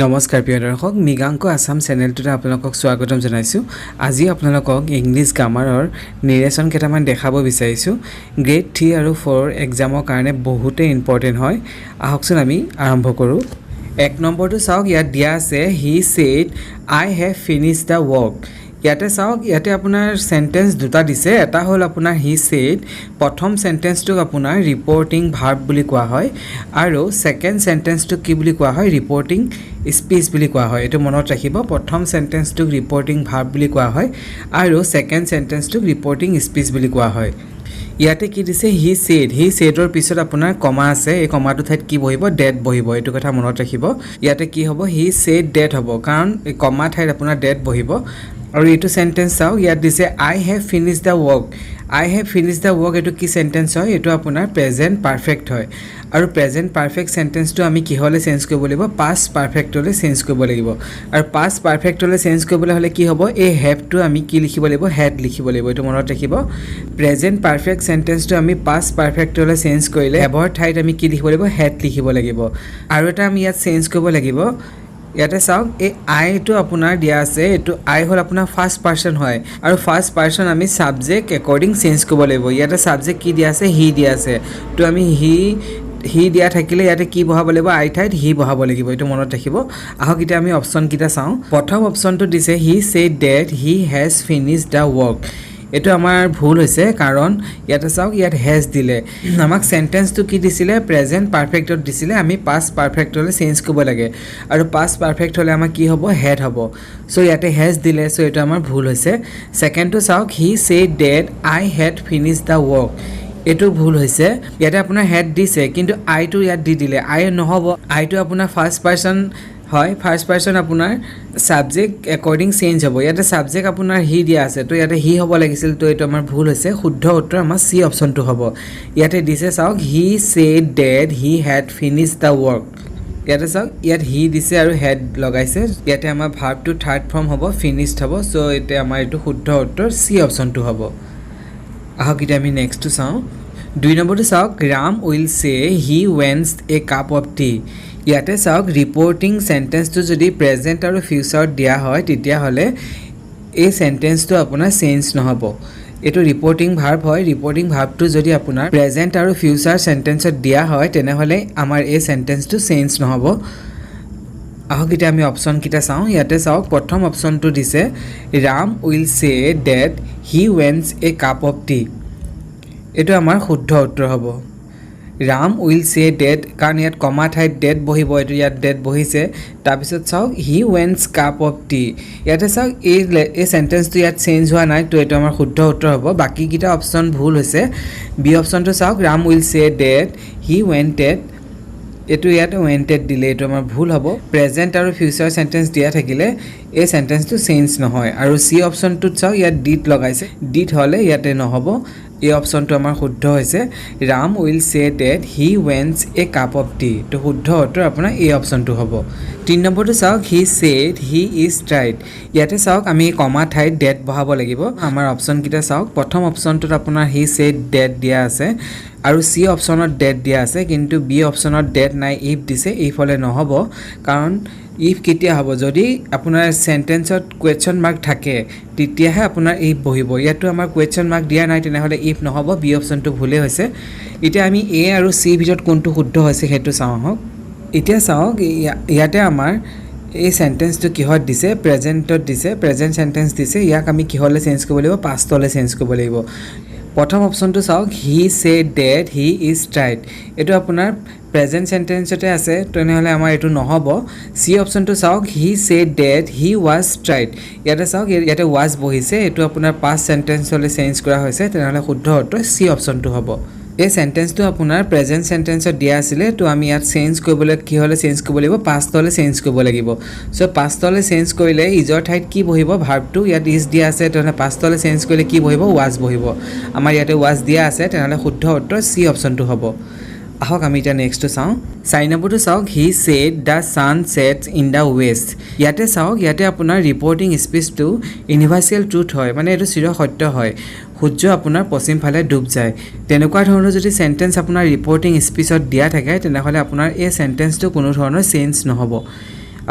নমস্কাৰ প্ৰিয় দৰ্শক মৃগাংক আসাম চেনেলটোতে আপোনালোকক স্বাগতম জনাইছোঁ। আজি আপোনালোকক ইংলিছ গ্ৰামাৰৰ নিৰেচন কেইটামান দেখাব বিচাৰিছোঁ। গ্ৰেড 3 আৰু 4 এক্সামৰ কাৰণে বহুতেই ইম্পৰ্টেণ্ট হয়। আহকচোন আমি আৰম্ভ কৰোঁ। 1 নম্বৰটো চাওক, ইয়াত দিয়া আছে he said I have finished the work. ইয়াতে চাওক, ইয়াতে আপোনাৰ সেন্টেন্স দুটা দিছে। এটা হ'ল আপোনাৰ হি সেড, প্ৰথম সেন্টেন্সটোক আপোনাৰ ৰিপৰ্টিং ভাৰ্ব বুলি কোৱা হয় আৰু সেকেন্ড সেন্টেন্সটোক কি বুলি কোৱা হয়, ৰিপৰ্টিং স্পিচ বুলি কোৱা হয়। এইটো মনত ৰাখিব, প্ৰথম সেন্টেন্সটোক ৰিপৰ্টিং ভাৰ্ব বুলি কোৱা হয় আৰু সেকেন্ড সেন্টেন্সটোক ৰিপৰ্টিং স্পিচ বুলি কোৱা হয়। ইয়াতে কি দিছে, হি সেডৰ পিছত আপোনাৰ কমা আছে। এই কমাটো ঠাইত কি বহিব, ডেট বহিব। এইটো কথা মনত ৰাখিব। ইয়াতে কি হ'ব, হি সেড ডেট হ'ব, কাৰণ এই কমা ঠাইত আপোনাৰ ডেট বহিব। আৰু এইটো সেন্টেন্স চাওক, ইয়াত দিছে I have finished the work. I have finished the work এইটো কি সেন্টেন্স হয়, এইটো আপোনাৰ প্ৰেজেণ্ট পাৰফেক্ট হয়। আৰু প্ৰেজেণ্ট পাৰফেক্ট সেন্টেন্সটো আমি কিহলৈ চেঞ্জ কৰিব লাগিব, পাষ্ট পাৰফেক্টলৈ চেঞ্জ কৰিব লাগিব। আৰু পাষ্ট পাৰফেক্টলৈ চেঞ্জ কৰিবলৈ হ'লে কি হ'ব, এই হেভটো আমি কি লিখিব লাগিব, হেড লিখিব লাগিব। এইটো মনত ৰাখিব। প্ৰেজেণ্ট পাৰফেক্ট সেন্টেন্সটো আমি পাষ্ট পাৰফেক্টলৈ চেঞ্জ কৰিলে হেভৰ ঠাইত আমি কি লিখিব লাগিব, হেড লিখিব লাগিব। আৰু এটা আমি ইয়াত চেঞ্জ কৰিব লাগিব। ইয়াতে চাওক, এই আইটো আপোনাৰ দিয়া আছে, এইটো আই হ'ল আপোনাৰ ফাৰ্ষ্ট পাৰ্চন হয় আৰু ফাৰ্ষ্ট পাৰ্চন আমি ছাবজেক্ট একৰ্ডিং চেঞ্জ কৰিব লাগিব। ইয়াতে ছাবজেক্ট কি দিয়া আছে, হি দিয়া আছে। তো আমি হি দিয়া থাকিলে ইয়াতে কি বহাব লাগিব, আই ঠাইত হি বহাব লাগিব। এইটো মনত ৰাখিব। আহক এতিয়া আমি অপশ্যনকেইটা চাওঁ। প্ৰথম অপশ্যনটো দিছে he said that he has finished the work. এইটো আমাৰ ভুল হৈছে, কাৰণ ইয়াতে চাওক, ইয়াত হেজ দিলে। আমাক সেন্টেন্সটো কি দিছিলে, প্ৰেজেণ্ট পাৰফেক্টত দিছিলে। আমি পাষ্ট পাৰফেক্টলৈ চেঞ্জ কৰিব লাগে আৰু পাষ্ট পাৰফেক্ট হ'লে আমাৰ কি হ'ব, হেড হ'ব। চ' ইয়াতে হেজ দিলে, চ' এইটো আমাৰ ভুল হৈছে। ছেকেণ্ডটো চাওক, he said that I had finished the work. এইটো ভুল হৈছে। ইয়াতে আপোনাৰ হেড দিছে, কিন্তু আইটো ইয়াত দি দিলে। আই নহ'ব, আইটো আপোনাৰ ফাৰ্ষ্ট পাৰ্চন হয়। ফাৰ্ষ্ট পাৰ্চন আপোনাৰ ছাবজেক্ট একৰ্ডিং চেঞ্জ হ'ব। ইয়াতে ছাবজেক্ট আপোনাৰ হি দিয়া আছে, তো ইয়াতে হি হ'ব লাগিছিল। তো এইটো আমাৰ ভুল হৈছে। শুদ্ধ উত্তৰ আমাৰ চি অপশ্যনটো হ'ব। ইয়াতে দিছে চাওক, he said that he had finished the work. ইয়াতে চাওক, ইয়াত হি দিছে আৰু হেড লগাইছে। ইয়াতে আমাৰ ভাৰ্বটো থাৰ্ড ফৰ্ম হ'ব, ফিনিশ্ড হ'ব। চ' এতিয়া আমাৰ এইটো শুদ্ধ উত্তৰ চি অপশ্যনটো হ'ব। আহক এতিয়া আমি নেক্সটটো চাওঁ। 2 নম্বৰটো চাওক, ৰাম উইল চে হি wants a cup of T. ইয়াতে চাওক, ৰিপৰ্টিং চেণ্টেন্সটো যদি প্ৰেজেণ্ট আৰু ফিউচাৰত দিয়া হয়, তেতিয়াহ'লে এই চেণ্টেন্সটো আপোনাৰ চেঞ্জ নহ'ব। এইটো ৰিপৰ্টিং ভাৰ্ব হয়। ৰিপৰ্টিং ভাৰ্বটো যদি আপোনাৰ প্ৰেজেণ্ট আৰু ফিউচাৰ চেণ্টেন্সত দিয়া হয়, তেনেহ'লে আমাৰ এই চেণ্টেন্সটো চেঞ্জ নহ'ব। আহক এতিয়া আমি অপশ্যনকেইটা চাওঁ। ইয়াতে চাওক, প্ৰথম অপশ্যনটো দিছে Ram will say that he wants a cup of tea. এইটো আমাৰ শুদ্ধ উত্তৰ হ'ব। ৰাম উইল চে ডেট, কাৰণ ইয়াত কমা ঠাইত ডেট বহিব। এইটো ইয়াত ডেট বহিছে। তাৰপিছত চাওক, হি ৱেন্টছ কাপ অফ টি। ইয়াতে চাওক, এই চেণ্টেন্সটো ইয়াত চেঞ্জ হোৱা নাই, তো এইটো আমাৰ শুদ্ধ উত্তৰ হ'ব। বাকীকেইটা অপশ্যন ভুল হৈছে। বি অপশ্যনটো চাওক, Ram will say that he wanted. এইটো ইয়াত ৱেণ্টেড দিলে, এইটো আমাৰ ভুল হ'ব। প্ৰেজেণ্ট আৰু ফিউচাৰ চেণ্টেন্স দিয়া থাকিলে এই চেণ্টেন্সটো চেঞ্জ নহয়। আৰু চি অপশ্যনটোত চাওক, ইয়াত ডিড লগাইছে। ডিড হ'লে ইয়াতে নহ'ব। এই অপশ্যনটো আমাৰ শুদ্ধ হৈছে। Ram will say that he wants a cup of tea. তো শুদ্ধ উত্তৰ আপোনাৰ এই অপশ্যনটো হ'ব। 3 নম্বৰটো চাওক, he said he is tried. ইয়াতে চাওক, আমি কমা ঠাইত ডেট বহাব লাগিব। আমাৰ অপশ্যনকেইটা চাওক, প্ৰথম অপশ্যনটোত আপোনাৰ হি ছেড ডেট দিয়া আছে আৰু চি অপশ্যনত ডেট দিয়া আছে, কিন্তু বি অপশ্যনত ডেট নাই, ইফ দিছে। ইফ হ'লে নহ'ব, কাৰণ ইফ কেতিয়া হ'ব, যদি আপোনাৰ চেণ্টেন্সত কুৱেশ্যন মাৰ্ক থাকে, তেতিয়াহে আপোনাৰ ইফ বহিব। ইয়াতো আমাৰ কুৱেশ্যন মাৰ্ক দিয়া নাই, তেনেহ'লে ইফ নহ'ব। বি অপশ্যনটো ভুলেই হৈছে। এতিয়া আমি এ আৰু চিৰ ভিতৰত কোনটো শুদ্ধ হৈছে সেইটো চাওঁ আহক। এতিয়া চাওক, ইয়াতে আমাৰ এই চেণ্টেন্সটো কিহত দিছে, প্ৰেজেণ্টত দিছে। প্ৰেজেণ্ট চেণ্টেন্স দিছে। ইয়াক আমি কিহলৈ চেঞ্জ কৰিব লাগিব, পাষ্টলৈ চেঞ্জ কৰিব লাগিব। প্ৰথম অপশ্যনটো চাওক, he said that he is tried. এইটো আপোনাৰ প্ৰেজেণ্ট চেণ্টেন্সতে আছে, তেনেহ'লে আমাৰ এইটো নহ'ব। চি অপশ্যনটো চাওক, he said that he was tried. ইয়াতে চাওক, ইয়াতে ৱাজ বহিছে। এইটো আপোনাৰ পাষ্ট চেণ্টেন্সলৈ চেঞ্জ কৰা হৈছে, তেনেহ'লে শুদ্ধ উত্তৰ চি অপশ্যনটো হ'ব। এই চেণ্টেন্সটো আপোনাৰ প্ৰেজেণ্ট চেণ্টেন্সত দিয়া আছিলে, তো আমি ইয়াত চেঞ্জ কৰিবলৈ কিহলৈ চেঞ্জ কৰিব লাগিব, পাষ্টলৈ চেঞ্জ কৰিব লাগিব। চ' পাষ্টলৈ চেঞ্জ কৰিলে ইজৰ ঠাইত কি বহিব, ভাৰ্বটো। ইয়াত ইজ দিয়া আছে, তেনেহ'লে পাষ্টলৈ চেঞ্জ কৰিলে কি বহিব, ৱাজ বহিব। আমাৰ ইয়াতে ৱাজ দিয়া আছে, তেনেহ'লে শুদ্ধ উত্তৰ চি অপশ্যনটো হ'ব। আহক আমি এতিয়া নেক্সটটো চাওঁ। 4 নম্বৰটো চাওক, he said the sun sets in the west. ইয়াতে চাওক, ইয়াতে আপোনাৰ ৰিপৰ্টিং স্পিচটো ইউনিভাৰ্চেল ট্ৰুথ হয়, মানে এইটো চিৰ সত্য হয়। সূৰ্য আপোনাৰ পশ্চিম ফালে ডুব যায়। তেনেকুৱা ধৰণৰ যদি চেণ্টেন্স আপোনাৰ ৰিপৰ্টিং স্পিচত দিয়া থাকে, তেনেহ'লে আপোনাৰ এই চেণ্টেন্সটো কোনো ধৰণৰ চেঞ্জ নহ'ব।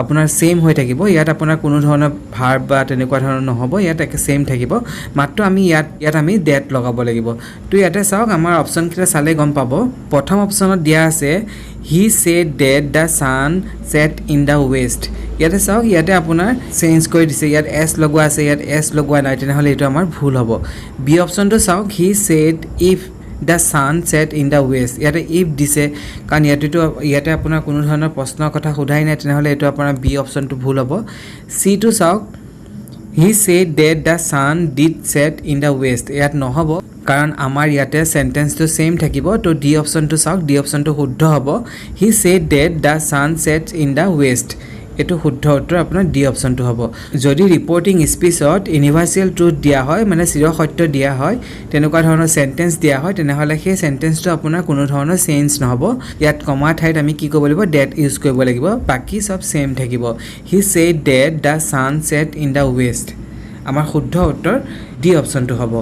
আপোনাৰ সেম হৈ থাকিব ইয়াত আপোনাৰ কোনো ধৰণৰ ভাৰ্ব বা তেনেকুৱা ধৰণৰ নহ'ব ইয়াত একে সেম থাকিব মাত্ৰ আমি ইয়াত আমি ডেট লগাব লাগিব তো ইয়াতে চাওক আমাৰ অপচন কিটা চালে গম পাব প্ৰথম অপচনত দিয়া আছে he said that the sun set in the west ইয়াতে চাওক ইয়াতে আপোনাৰ চেঞ্জ কৰি দিছে ইয়াত এছ লগোৱা আছে ইয়াত এছ লগোৱা নাই তেনেহ'লে এইটো আমাৰ ভুল হ'ব বি অপচনটো চাওক he said if the sun set in the west ইয়াতে ইফ দিছে কাৰণ ইয়াতে আপোনাৰ কোনো ধৰণৰ প্ৰশ্নৰ কথা সোধাই নাই তেনেহ'লে এইটো আপোনাৰ বি অপচনটো ভুল হ'ব চিটো চাওক he said that the sun did set in the west ইয়াত নহ'ব কাৰণ আমাৰ ইয়াতে সেন্টেন্সটো সেম থাকিব তো ডি অপচনটো চাওক ডি অপচনটো শুদ্ধ হ'ব he said that the sun sets in the west এইটো শুদ্ধ উত্তৰ আপোনাৰ ডি অপচনটো হ'ব যদি ৰিপৰ্টিং স্পীচত ইউনিভাৰ্চেল ট্ৰুথ দিয়া হয় মানে চিৰ সত্য দিয়া হয় তেনেকুৱা ধৰণৰ সেন্টেন্স দিয়া হয় তেনেহ'লে সেই সেন্টেন্সটো আপোনাৰ কোনো ধৰণৰ চেঞ্জ নহ'ব ইয়াত কমা ঠাইত আমি কি কৰিব লাগিব ডেট ইউজ কৰিব লাগিব বাকি সব সেম থাকিব he said that the sun set in the west আমাৰ শুদ্ধ উত্তৰ ডি অপচনটো হ'ব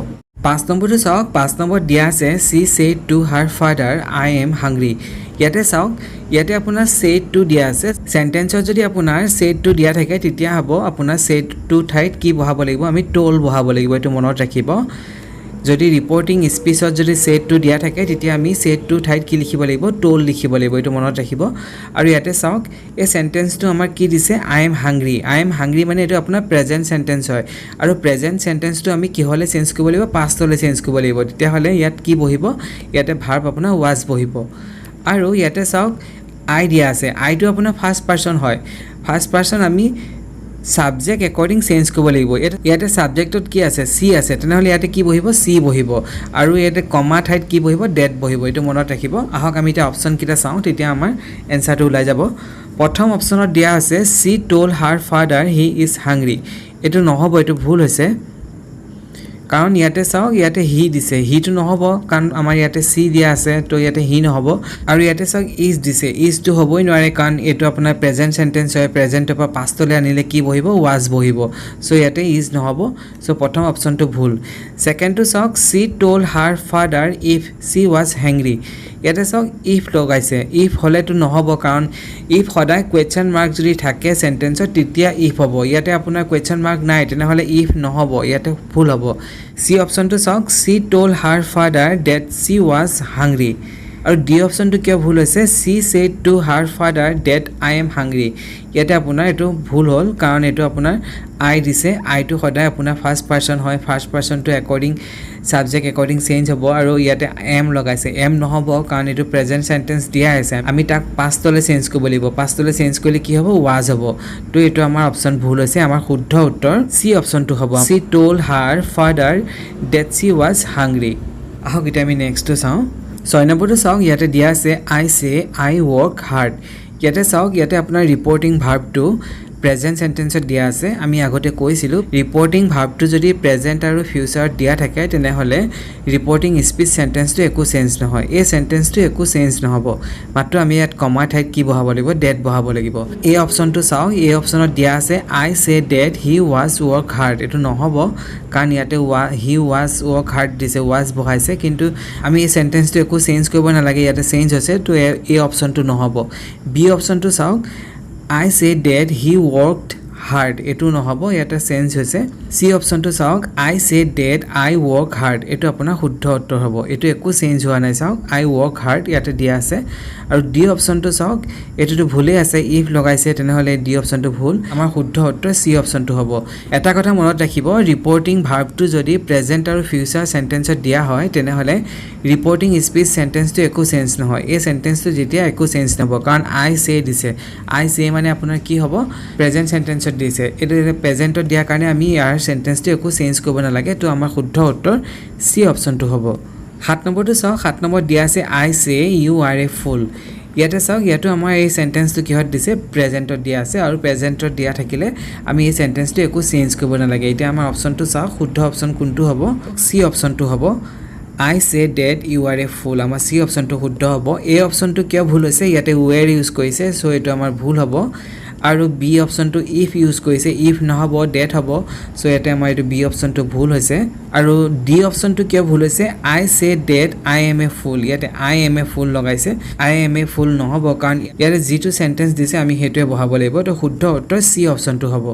5 নম্বৰটো চাওক 5 নম্বৰ দিয়া আছে she said to her father I am hungry ইয়াতে চাওক ইয়াতে আপোনাৰ সেড টু দিয়া আছে সেন্টেন্সত যদি আপোনাৰ সেড টু দিয়া থাকে তেতিয়া হ'ব আপোনাৰ সেড টু ঠাইত কি বহাব লাগিব আমি টোল বহাব লাগিব এইটো মনত ৰাখিব যদি ৰিপৰ্টিং স্পীচত যদি সেড টু দিয়া থাকে তেতিয়া আমি সেড টু ঠাইত কি লিখিব লাগিব টোল লিখিব লাগিব এইটো মনত ৰাখিব আৰু ইয়াতে চাওক এই সেন্টেন্সটো আমাৰ কি দিছে আই এম হাংগ্ৰি মানে এইটো আপোনাৰ প্ৰেজেন্ট সেন্টেন্স হয় আৰু প্ৰেজেন্ট সেন্টেন্সটো আমি কিহলে চেঞ্জ কৰিব লাগিব পাষ্টলে চেঞ্জ কৰিব লাগিব তেতিয়াহ'লে ইয়াত কি বহিব ইয়াতে ভাৰ্ব আপোনাৰ ৱাজ বহিব আৰু ইয়াতে চাওক আই দিয়া আছে আইটো আপোনাৰ ফাৰ্ষ্ট পাৰ্সন হয় ফাৰ্ষ্ট পাৰ্সন আমি সাবজেক্ট একৰ্ডিং চেঞ্জ কৰিব লাগিব ইয়াতে সাবজেক্টত কি আছে সি আছে তেনেহ'লে ইয়াতে কি বহিব সি বহিব আৰু ইয়াতে কমা ঠাইত কি বহিব ডেট বহিব এইটো মনত ৰাখিব আহক আমি এতিয়া অপচন কিটা চাওঁ তেতিয়া আমাৰ এনসাৰটো ওলাই যাব প্ৰথম অপচনত দিয়া আছে সি told her father he is হাংগ্ৰি এইটো নহ'ব এইটো ভুল হৈছে কাৰণ ইয়াতে চাওক ইয়াতে হি দিছে হিটো নহ'ব কাৰণ আমাৰ ইয়াতে সি দিয়া আছে তো ইয়াতে হি নহ'ব আৰু ইয়াতে চাওক ইজ দিছে ইজটো হ'বই নোৱাৰে কাৰণ এইটো আপোনাৰ প্ৰেজেন্ট সেন্টেন্স হয় প্ৰেজেন্টৰ পৰা পাষ্টলৈ আনিলে কি বহিব ৱাজ বহিব সো ইয়াতে ইজ নহ'ব সো প্ৰথম অপচনটো ভুল সেকেন্ডটো চাওক she told her father if C was হেংগ্ৰি ইয়াতে চাওক ইফ লগাইছে ইফ হ'লেতো নহ'ব কাৰণ ইফ সদায় কুৱেশ্যন মাৰ্ক যদি থাকে সেন্টেন্সত তেতিয়া ইফ হ'ব ইয়াতে আপোনাৰ কুৱেশ্যন মাৰ্ক নাই তেনেহ'লে ইফ নহ'ব ইয়াতে ভুল হ'ব সি অপচনটো চাওক she told her father that she was hungry আৰু ডি অপচনটো কিয় ভুল হৈছে she said to her father that I am hungry ইয়াতে আপোনাৰ এইটো ভুল হ'ল কাৰণ এইটো আপোনাৰ আই দিছে আইটো সদায় আপোনাৰ ফাৰ্ষ্ট পাৰ্সন হয় ফাৰ্ষ্ট পাৰ্সনটো একৰ্ডিং সাবজেক্ট একৰ্ডিং চেঞ্জ হ'ব আৰু ইয়াতে এম লগাইছে এম নহ'ব কাৰণ এইটো প্ৰেজেন্ট সেন্টেন্স দিয়া আছে আমি তাক পাষ্টলে চেঞ্জ কৰিব লাগিব পাষ্টলে চেঞ্জ কৰিলে কি হ'ব ৱাজ হ'ব তো এইটো আমাৰ অপচন ভুল হৈছে আমাৰ শুদ্ধ উত্তৰ সি অপচনটো হ'ব সি told her father that she was হাংগ্ৰি আহক এতিয়া আমি নেক্সটটো চাওঁ 6 নম্বৰটো চাওক ইয়াতে দিয়া আছে I say I work hard ইয়াতে চাওক ইয়াতে আপোনাৰ ৰিপৰ্টিং ভাৰ্বটো প্ৰেজেন্ট সেন্টেন্সত দিয়া আছে আমি আগতে কৈছিলোঁ ৰিপৰ্টিং ভাৰ্বটো যদি প্ৰেজেন্ট আৰু ফিউচাৰত দিয়া থাকে তেনেহ'লে ৰিপৰ্টিং স্পীচ সেন্টেন্সটো একো চেঞ্জ নহয় এই সেন্টেন্সটো একো চেঞ্জ নহ'ব মাত্ৰ আমি ইয়াত কমা ঠাইত কি বহাব লাগিব ডেট বহাব লাগিব এই অপচনটো চাওক এই অপচনত দিয়া আছে I say date he was work hard এইটো নহ'ব কাৰণ ইয়াতে হি ৱাজ ৱৰ্ক হাৰ্ড দিছে ৱাজ বহাইছে কিন্তু আমি এই সেন্টেন্সটো একো চেঞ্জ কৰিব নালাগে ইয়াতে চেঞ্জ হৈছে তো এই অপচনটো নহ'ব বি অপচনটো চাওক I say that he worked hard এইটো নহ'ব ইয়াতে চেঞ্জ হৈছে সি অপচনটো চাওক I say that I work hard এইটো আপোনাৰ শুদ্ধ উত্তৰ হ'ব এইটো একো চেঞ্জ হোৱা নাই চাওক I work hard ইয়াতে দিয়া আছে আৰু ডি অপচনটো চাওক এইটোতো ভুলেই আছে ইফ লগাইছে তেনেহ'লে ডি অপচনটো ভুল আমাৰ শুদ্ধ উত্তৰ সি অপচনটো হ'ব এটা কথা মনত ৰাখিব ৰিপৰ্টিং ভাৰ্বটো যদি প্ৰেজেন্ট আৰু ফিউচাৰ সেন্টেন্সত দিয়া হয় তেনেহ'লে ৰিপৰ্টিং স্পীচ সেন্টেন্সটো একো চেঞ্জ নহয় এই সেন্টেন্সটো যেতিয়া একো চেঞ্জ নহ'ব কাৰণ আই সে দিছে আই সে মানে আপোনাৰ কি হ'ব প্ৰেজেন্ট সেন্টেন্সত দিছে এইটো প্ৰেজেন্টত দিয়াৰ কাৰণে আমি ইয়াৰ সেন্টেন্সটো একো চেঞ্জ কৰিব নালাগে তো আমাৰ শুদ্ধ উত্তৰ সি অপচনটো হ'ব 7 নম্বৰটো চাওক 7 নম্বৰ দিয়া আছে আই সে ইউ আৰ এ ফুল ইয়াতে চাওক ইয়াতো আমাৰ এই সেন্টেন্সটো কিহত দিছে প্ৰেজেন্টত দিয়া আছে আৰু প্ৰেজেন্টত দিয়া থাকিলে আমি এই সেন্টেন্সটো একো চেঞ্জ কৰিব নালাগে এতিয়া আমাৰ অপচনটো চাওক শুদ্ধ অপচন কোনটো হ'ব সি অপচনটো হ'ব I say that you are a fool আমাৰ সি অপচনটো শুদ্ধ হ'ব এই অপচনটো কিয় ভুল হৈছে ইয়াতে were ইউজ কৰিছে সো এইটো আমাৰ ভুল হ'ব আৰু বি অপশ্যনটো ইফ ইউজ কৰিছে ইফ নহ'ব ডেট হ'ব চ' ইয়াতে আমাৰ এইটো বি অপশ্যনটো ভুল হৈছে আৰু ডি অপশ্যনটো কিয় ভুল হৈছে আই চে ডেট আই এম এ ফুল ইয়াতে আই এম এ ফুল লগাইছে আই এম এ ফুল নহ'ব কাৰণ ইয়াতে যিটো চেণ্টেঞ্চ দিছে আমি সেইটোৱে বহাব লাগিব তো শুদ্ধ উত্তৰ চি অপশ্যনটো হ'ব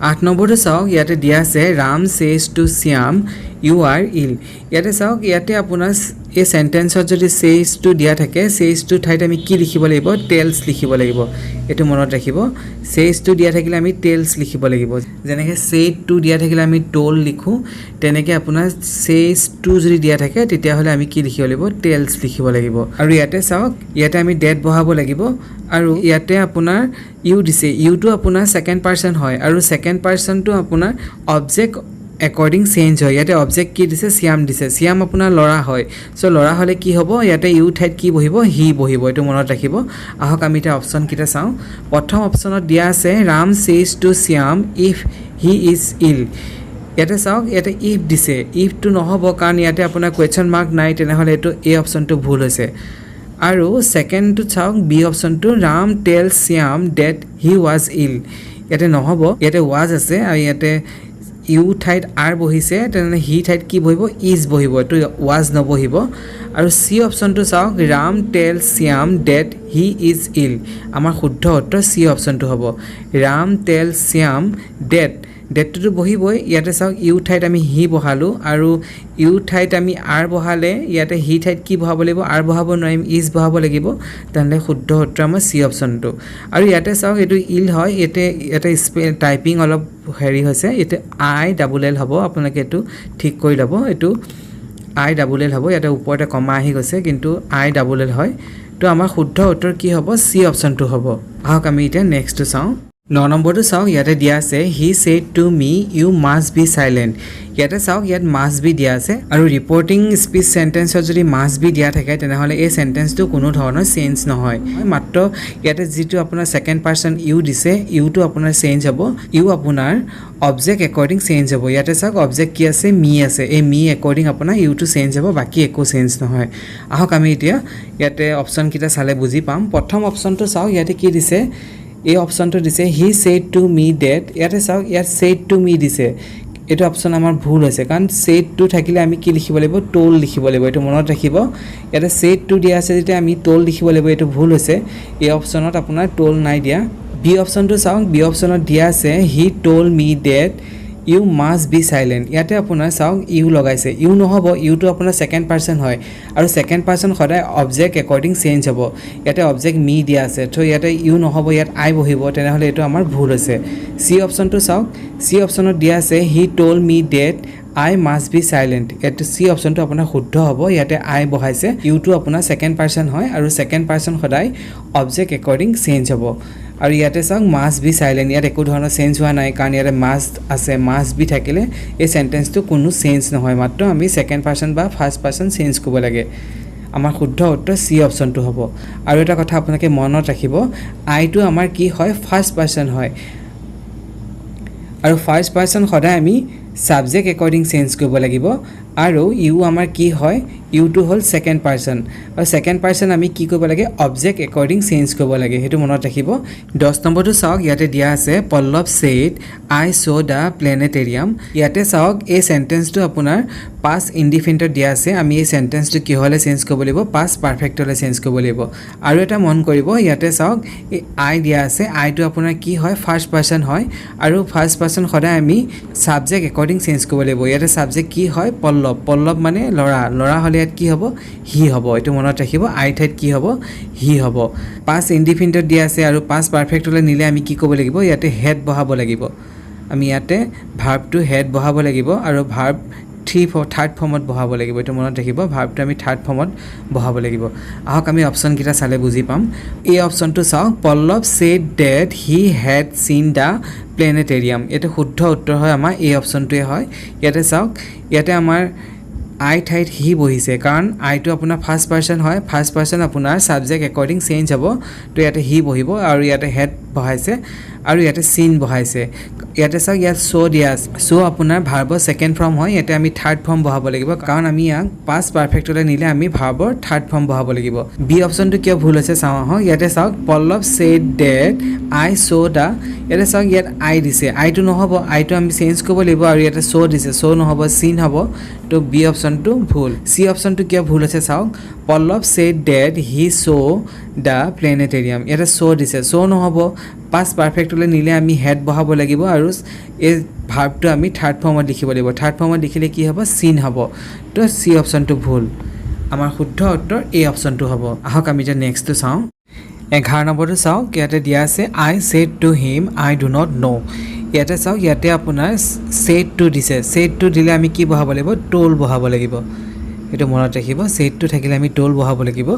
8 নম্বৰটো চাওক ইয়াতে দিয়া আছে Ram says to Shyam you are ill ইয়াতে চাওক ইয়াতে আপোনাৰ এই সেন্টেন্সত যদি সেজ টু দিয়া থাকে সেজ টু ঠাইত আমি কি লিখিব লাগিব টেলস লিখিব লাগিব এটো মনত ৰাখিব সেজ টু দিয়া থাকিলে আমি টেলস লিখিব লাগিব যেনেকৈ সেড টু দিয়া থাকিলে আমি টোল লিখো তেনেকৈ আপোনাৰ সেজ টু যদি দিয়া থাকে তেতিয়া হলে আমি কি লিখিব লাগিব টেলস লিখিব লাগিব আৰু ইয়াতে চাওক ইয়াতে আমি ডেট বহাব লাগিব আৰু ইয়াতে আপোনাৰ ইউ দিছে ইউটো আপোনাৰ সেকেন্ড পাৰসন হয় আৰু সেকেন্ড পাৰসনটো আপোনাৰ অবজেক্ট according চেঞ্জ হয় ইয়াতে অবজেক্ট কি দিছে শ্যাম দিছে শ্যাম আপোনাৰ লৰা হয় সো লৰা হলে কি হ'ব ইয়াতে ইউ ঠাইত কি বহিব হি বহিব এটো মনত ৰাখিব আহক আমি এটা অপচন কিটা চাও প্ৰথম অপচনত দিয়া আছে Ram says to Shyam if he is ill ইয়াতে চাওক ইয়াতে ইফ দিছে ইফ টু নহব কাৰণ ইয়াতে আপোনাৰ কোৱেশ্চন মাৰ্ক নাই তেনেহলে এটো এই অপচনটো ভুল হৈছে আৰু সেকেন্ড টু চাওক বি অপচনটো ৰাম টেল শ্যাম ডেট হি ওয়াজ ইল ইয়াতে নহব ইয়াতে ওয়াজ আছে আৰু ইয়াতে ইউ ঠাইত আৰ বহিছে তেনে হি ঠাইত কি বহিব ইজ বহিব তো ওয়াজ নবহিব আৰু সি অপচনটো চাওক Ram tell Shyam that he is ill আমাৰ শুদ্ধ উত্তৰ সি অপচনটো হ'ব ৰাম টেল শ্যাম ডেট ডেটটো বহিবই ইয়াতে চাওক ইউ ঠাইত আমি হি বহালো আৰু ইউ ঠাইত আমি আৰ বহালে ইয়াতে হি ঠাইত কি বহাব লাগিব আৰ বহাব নোৱাৰিম ইজ বহাব লাগিব তেনে শুদ্ধ উত্তৰ আমাৰ সি অপচনটো আৰু ইয়াতে চাওক এটো ইল হয় ইয়াতে টাইপিং অলপ হেৰি হৈছে এতে আই ডাবল এল হ'ব আপোনালোকে এটো ঠিক কৰি ল'ব এটো আই ডাবল এল হ'ব ইয়াতে ওপৰতে কমা আহি গৈছে কিন্তু আই ডাবল এল হয় তো আমাৰ শুদ্ধ উত্তৰ কি হ'ব সি অপচনটো হ'ব আহক আমি এতিয়া নেক্সটটো চাওঁ 9 নম্বৰটো চাওক ইয়াতে দিয়া আছে he said to me you must be silent ইয়াতে চাওক ইয়াত মাস্ট বি দিয়া আছে আৰু ৰিপৰ্টিং স্পিচ সেন্টেন্সত যদি মাস্ট বি দিয়া থাকে তেনেহলে এই সেন্টেন্সটো কোনো ধৰণৰ চেঞ্জ নহয় মাত্ৰ ইয়াতে যেটো আপোনাৰ সেকেন্ড পাৰসন ইউ দিছে ইউটো আপোনাৰ চেঞ্জ হ'ব ইউ আপোনাৰ অবজেক্ট একৰ্ডিং চেঞ্জ হ'ব ইয়াতে চাওক অবজেক্ট কি আছে মি আছে এই মি একৰ্ডিং আপোনাৰ ইউটো চেঞ্জ হ'ব বাকি একো চেঞ্জ নহয় আহক আমি এতিয়া ইয়াতে অপচন কিটা চালে বুজি পাম প্ৰথম অপচনটো চাওক ইয়াতে কি দিছে এই অপচনটো দিছে he said to me that ইয়াতে চাওক ইয়াত সেড টু মি দিছে এটো অপচন আমাৰ ভুল হৈছে কাৰণ সেড টু থাকিলে আমি কি লিখিব লাগিব টোল লিখিব লাগিব এটো মনত ৰাখিব ইয়াতে সেড টু দিয়া আছে যেতিয়া আমি টোল লিখিব লাগিব এটো ভুল হৈছে এই অপচনত আপোনাৰ টোল নাই দিয়া বি অপচনটো চাওক বি অপচনত দিয়া আছে he told me that you must be silent ইয়াতে আপোনাৰ চাওক ইউ লগাইছে ইউ নহব ইউটো আপোনাৰ সেকেন্ড পাৰসন হয় আৰু সেকেন্ড পাৰসন সদায় অবজেক্ট একৰ্ডিং চেঞ্জ হ'ব ইয়াতে অবজেক্ট মি দিয়া আছে তো ইয়াতে ইউ নহব ইয়াত আই বহিব তেনেহলে এটো আমাৰ ভুল হৈছে সি অপচনটো চাওক সি অপচনত দিয়া আছে he told me that I must be silent ইয়াতে সি অপচনটো আপোনাৰ শুদ্ধ হ'ব ইয়াতে আই বহাইছে ইউটো আপোনাৰ সেকেন্ড পাৰসন হয় আৰু সেকেন্ড পাৰসন সদায় অবজেক্ট একৰ্ডিং চেঞ্জ হ'ব আৰু ইয়াতে চাওক মাস্ট বি সাইলেন্ট ইয়াত একো ধৰণৰ চেঞ্জ হোৱা নাই কাৰণ ইয়াতে মাস্ট আছে মাস্ট বি থাকিলে এই সেন্টেন্সটো কোনো চেঞ্জ নহয় মাত্ৰ আমি সেকেন্ড পাৰসন বা ফাৰ্স্ট পাৰসন চেঞ্জ কৰিব লাগে আমাৰ শুদ্ধ উত্তৰ সি অপচনটো হ'ব আৰু এটা কথা আপোনালোকে মনত ৰাখিব আইটো আমাৰ কি হয় ফাৰ্স্ট পাৰসন হয় আৰু ফাৰ্স্ট পাৰসন সদায় আমি সাবজেক্ট একৰ্ডিং চেঞ্জ কৰিব লাগিব আৰু ইউ আমাৰ কি হয় ইউটো হল সেকেন্ড পাৰসন আৰু সেকেন্ড পাৰসন আমি কি কৰিব লাগে অবজেক্ট একৰ্ডিং চেঞ্জ কৰিব লাগে হেতু মনত ৰাখিব 10 নম্বৰটো চাওক ইয়াতে দিয়া আছে Pallav said I saw the planetarium ইয়াতে চাওক এই সেন্টেন্সটো আপোনাৰ পাস ইনডিফিনিটত দিয়া আছে আমি এই সেন্টেন্সটো কি হলে চেঞ্জ কৰিব লাগিব পাস পাৰফেক্টলে চেঞ্জ কৰিব লাগিব আৰু এটা মন কৰিব ইয়াতে চাওক এই আই দিয়া আছে আইটো আপোনাৰ কি হয় ফাৰ্স্ট পাৰসন হয় আৰু ফাৰ্স্ট পাৰসন সদায় আমি সাবজেক্ট একৰ্ডিং চেঞ্জ কৰিব লাগিব ইয়াতে সাবজেক্ট কি হয় পল্লৱ পল্লৱ মানে লৰা হলে ইয়াত কি হ'ব হি হ'ব এটো মনত ৰাখিব আই ঠাইত কি হ'ব হি হ'ব পাস ইনডিফিনিটত দিয়া আছে আৰু পাস পাৰফেক্টলে নিলে আমি কি কৰিব লাগিব ইয়াতে হেড বহাব লাগিব আমি ইয়াতে ভাৰ্বটো হেড বহাব লাগিব আৰু ভাৰ্ব থাৰ্ড ফৰ্মত বহাব লাগিব এটো মনত ৰাখিব ভার্বটো আমি থার্ড ফর্মত বহাব লাগিব আহক আমি অপচন কিটা চালে বুজি পাম এই অপচনটো চাওক Pallav said that he had seen the planetarium এটো শুদ্ধ উত্তৰ হয় আমাৰ এই অপচনটোৱে হয় ইয়াতে চাওক ইয়াতে আমাৰ আই ঠাইত হি বহিছে কাৰণ আইটো আপোনাৰ ফাৰ্স্ট পাৰসন হয় ফাৰ্স্ট পাৰসন আপোনাৰ সাবজেক্ট একৰ্ডিং চেঞ্জ হ'ব তো ইয়াতে হি বহিব আৰু ইয়াতে হেড বহাইছে আৰু ইয়াতে সিন বহাইছে ইয়াতে চাওক ইয়াত চ' দিয়া আছে চ' আপোনাৰ ভাৰ্বৰ ছেকেণ্ড ফৰ্ম হয় ইয়াতে আমি থাৰ্ড ফৰ্ম বহাব লাগিব কাৰণ আমি ইয়াক পাষ্ট পাৰফেক্টলৈ নিলে আমি ভাৰ্বৰ থাৰ্ড ফৰ্ম বহাব লাগিব বি অপশ্যনটো কিয় ভুল হৈছে চাওঁ আহক ইয়াতে চাওক পল্লৱ ছেড ডেট আই চ' দা ইয়াতে চাওক ইয়াত আই দিছে আইটো নহ'ব আইটো আমি চেঞ্জ কৰিব লাগিব আৰু ইয়াতে চ' দিছে চ' নহ'ব চিন হ'ব তো বি অপশ্যনটো ভুল চি অপশ্যনটো কিয় ভুল হৈছে চাওক Pallav said that he saw' the planetarium ইয়াতে চ' দিছে চ' নহ'ব পাষ্ট পাৰফেক্টলৈ নিলে আমি হেড বহাব লাগিব আৰু এই ভাৰ্বটো আমি থাৰ্ড ফৰ্মত লিখিব লাগিব থাৰ্ড ফৰ্মত লিখিলে কি হ'ব চিন হ'ব তো চি অপশ্যনটো ভুল আমাৰ শুদ্ধ উত্তৰ এই অপশ্যনটো হ'ব আহক আমি এতিয়া নেক্সটটো চাওঁ 11 নম্বৰটো চাওক ইয়াতে দিয়া আছে I said to him I do not know' ইয়াতে চাওক ইয়াতে আপোনাৰ ছেড টু দিছে ছেড টু দিলে আমি কি বহাব লাগিব টোল বহাব লাগিব এইটো মনত ৰাখিব ছেডটো থাকিলে আমি টোল বহাব লাগিব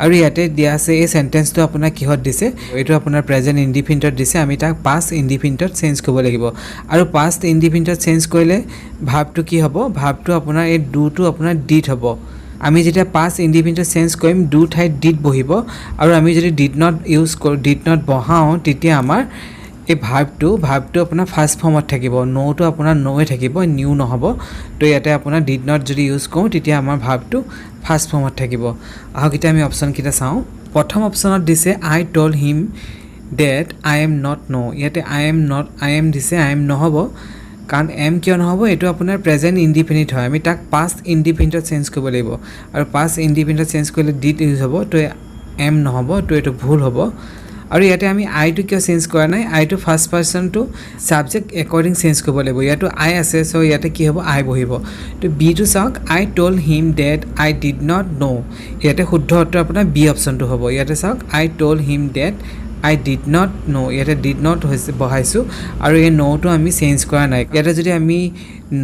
আৰু ইয়াতে দিয়া আছে এই সেন্টেন্সটো আপোনাৰ কিহত দিছে এইটো আপোনাৰ প্ৰেজেন্ট ইনডিফিনিটত দিছে আমি তাক পাষ্ট ইনডিফিনিটত চেঞ্জ কৰিব লাগিব আৰু পাষ্ট ইনডিফিনিটত চেঞ্জ কৰিলে ভাৰ্বটো কি হ'ব ভাৰ্বটো আপোনাৰ এই ডুটো আপোনাৰ ডিড হ'ব আমি যেতিয়া পাষ্ট ইনডিফিনিটত চেঞ্জ কৰিম ডু ঠাইত ডিড বহিব আৰু আমি যদি ডিড নট ইউজ কৰোঁ ডিড নট বহাওঁ তেতিয়া আমাৰ এই ভাৰ্বটো আপোনাৰ ফাৰ্ষ্ট ফৰ্মত থাকিব ন'টো আপোনাৰ ন'য়ে থাকিব নিউ নহ'ব তো ইয়াতে আপোনাৰ ডিড নট যদি ইউজ কৰোঁ তেতিয়া আমাৰ ভাৰ্বটো ফাৰ্ষ্ট ফৰ্মত থাকিব আহক এতিয়া আমি অপশ্যনকেইটা চাওঁ প্ৰথম অপশ্যনত দিছে I told him that I am not know' ইয়াতে আই এম দিছে আই এম নহ'ব কাৰণ এম কিয় নহ'ব এইটো আপোনাৰ প্ৰেজেন্ট ইনডিফিনিট হয় আমি তাক পাষ্ট ইনডিফিনিটত চেঞ্জ কৰিব লাগিব আৰু পাষ্ট ইনডিফিনিটত চেঞ্জ কৰিলে ডিড ইউজ হ'ব তো এম নহ'ব তো এইটো ভুল হ'ব আৰু ইয়াতে আমি আইটো কিয় চেঞ্জ কৰা নাই আইটো ফাৰ্ষ্ট পাৰ্চনটো ছাবজেক্ট একৰ্ডিং চেঞ্জ কৰিব লাগিব ইয়াতো আই আছে চ' ইয়াতে কি হ'ব আই বহিব তো বিটো চাওক I told him that I did not know' ইয়াতে শুদ্ধ উত্তৰ আপোনাৰ বি অপশ্যনটো হ'ব ইয়াতে চাওক I told him that I did not know' ইয়াতে ডিড নট হৈছে বহাইছোঁ আৰু এই ন'টো আমি চেঞ্জ কৰা নাই ইয়াতে যদি আমি